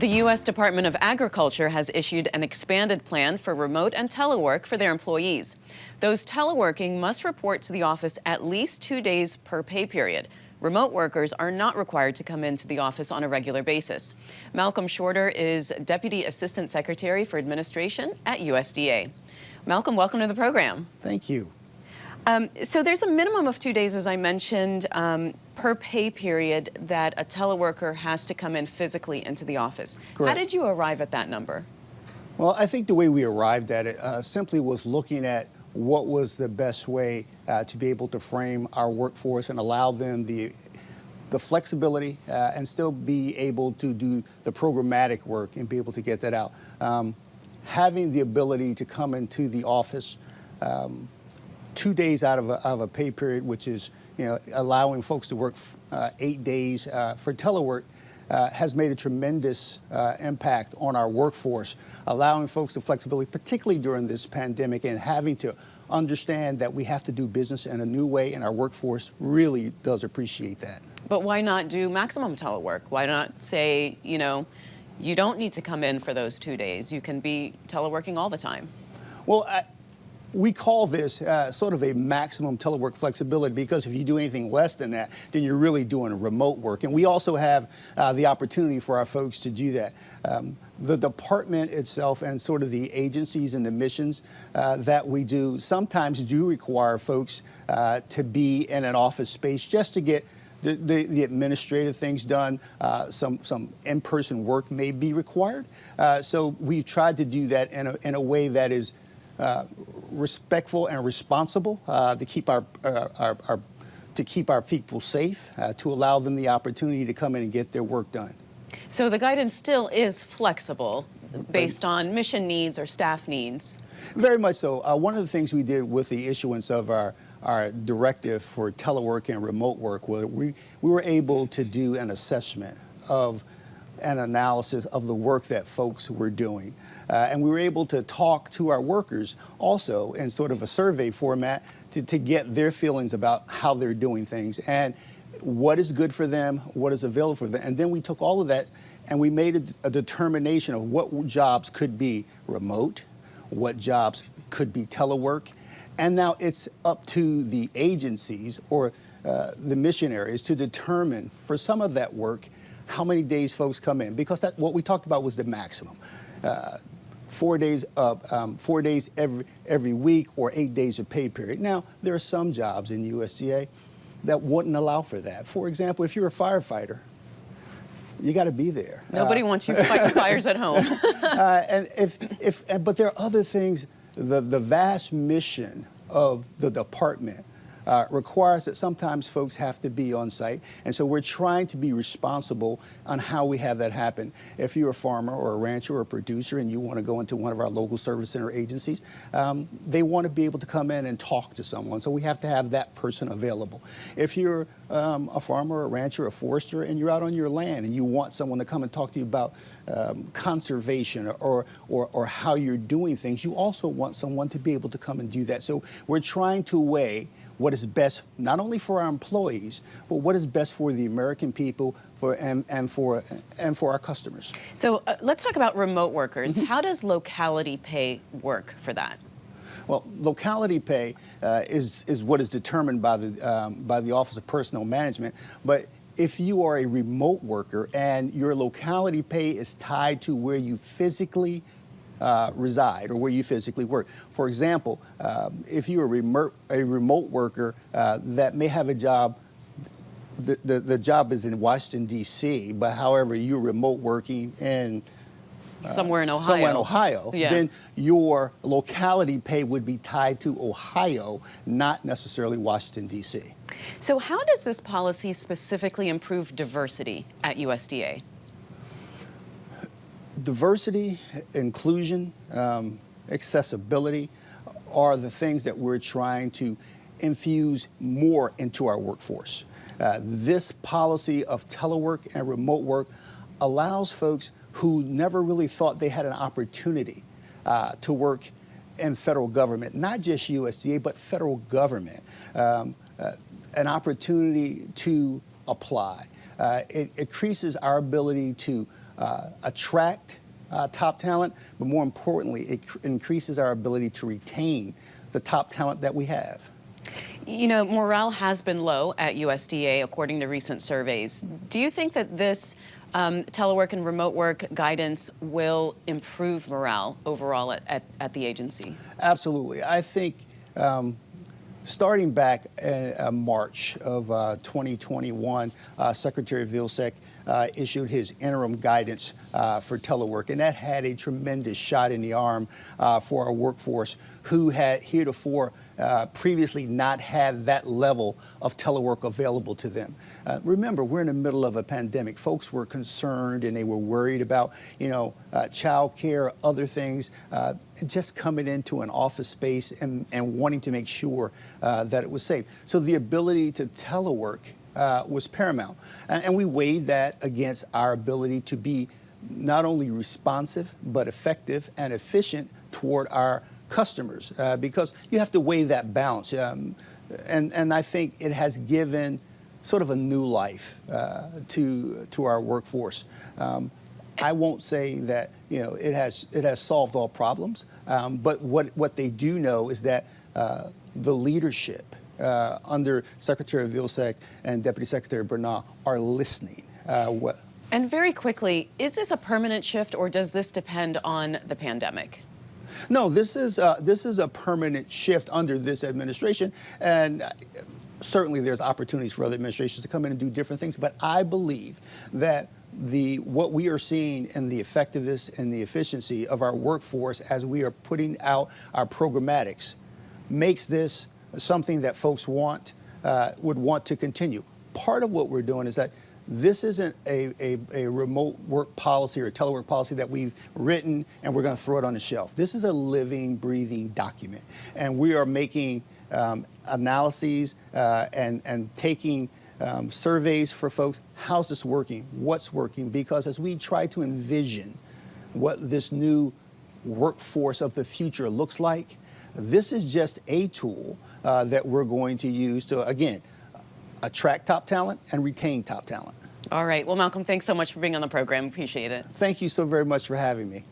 The U.S. Department of Agriculture has issued an expanded plan for remote and telework for their employees. Those teleworking must report to the office at least 2 days per pay period. Remote workers are not required to come into the office on a regular basis. Malcom Shorter is Deputy Assistant Secretary for Administration at USDA. Malcolm, welcome to the program. Thank you. So there's a minimum of 2 days, as I mentioned, per pay period that a teleworker has to come in physically into the office. Correct. How did you arrive at that number? Well, I think the way we arrived at it simply was looking at what was the best way to be able to frame our workforce and allow them the flexibility and still be able to do the programmatic work and be able to get that out. Having the ability to come into the office 2 days out of a pay period, which is, allowing folks to work 8 days for telework, has made a tremendous impact on our workforce, allowing folks the flexibility, particularly during this pandemic, and having to understand that we have to do business in a new way, and our workforce really does appreciate that. But why not do maximum telework? Why not say, you don't need to come in for those 2 days. You can be teleworking all the time. Well, we call this sort of a maximum telework flexibility, because if you do anything less than that, then you're really doing remote work. And we also have the opportunity for our folks to do that. The department itself and sort of the agencies and the missions that we do sometimes do require folks to be in an office space just to get the administrative things done. Some in-person work may be required. So we've tried to do that in a way that is respectful and responsible to keep our people safe, to allow them the opportunity to come in and get their work done. So the guidance still is flexible based on mission needs or staff needs? Very much so. One of the things we did with the issuance of our directive for telework and remote work was we were able to do an assessment of an analysis of the work that folks were doing. And we were able to talk to our workers also in sort of a survey format to get their feelings about how they're doing things and what is good for them, what is available for them. And then we took all of that and we made a determination of what jobs could be remote, what jobs could be telework. And now it's up to the agencies or the missionaries to determine for some of that work how many days folks come in, because what we talked about was the maximum. 4 days every week or 8 days of pay period. Now, there are some jobs in USDA that wouldn't allow for that. For example, if you're a firefighter, you got to be there. Nobody wants you fighting fires at home. But there are other things. The vast mission of the department requires that sometimes folks have to be on site. And so we're trying to be responsible on how we have that happen. If you're a farmer or a rancher or a producer and you want to go into one of our local service center agencies, they want to be able to come in and talk to someone. So we have to have that person available. If you're a farmer, a rancher, a forester, and you're out on your land and you want someone to come and talk to you about conservation or how you're doing things, you also want someone to be able to come and do that. So we're trying to weigh what is best not only for our employees, but what is best for the American people and for our customers. So let's talk about remote workers. Mm-hmm. How does locality pay work for that? Well, locality pay is what is determined by the Office of Personnel Management. But if you are a remote worker and your locality pay is tied to where you physically reside or where you physically work. For example, if you're a remote worker that may have a job, the job is in Washington, D.C., but however, you're remote working in somewhere in Ohio, yeah, then your locality pay would be tied to Ohio, not necessarily Washington, D.C. So how does this policy specifically improve diversity at USDA? Diversity, inclusion, accessibility are the things that we're trying to infuse more into our workforce. This policy of telework and remote work allows folks who never really thought they had an opportunity to work in federal government, not just USDA, but federal government, an opportunity to apply. It increases our ability to attract top talent, but more importantly, it increases our ability to retain the top talent that we have. You know, morale has been low at USDA, according to recent surveys. Do you think that this telework and remote work guidance will improve morale overall at the agency? Absolutely. I think starting back in March of 2021, Secretary Vilsack issued his interim guidance for telework, and that had a tremendous shot in the arm for our workforce who had heretofore previously not had that level of telework available to them. Remember, we're in the middle of a pandemic. Folks were concerned and they were worried about, child care, other things, just coming into an office space and wanting to make sure that it was safe. So the ability to telework was paramount. And we weighed that against our ability to be not only responsive, but effective and efficient toward our customers, because you have to weigh that balance. And I think it has given sort of a new life to our workforce. I won't say that it has solved all problems, but what they do know is that the leadership under Secretary Vilsack and Deputy Secretary Bernal are listening. And very quickly, is this a permanent shift or does this depend on the pandemic? No, this is a permanent shift under this administration, and certainly there's opportunities for other administrations to come in and do different things. But I believe that what we are seeing in the effectiveness and the efficiency of our workforce as we are putting out our programmatics makes this something that folks would want to continue. Part of what we're doing is that this isn't a remote work policy or a telework policy that we've written and we're going to throw it on the shelf. This is a living, breathing document. And we are making analyses and taking surveys for folks. How's this working? What's working? Because as we try to envision what this new workforce of the future looks like, this is just a tool that we're going to use to, again, attract top talent and retain top talent. All right. Well, Malcom, thanks so much for being on the program. Appreciate it. Thank you so very much for having me.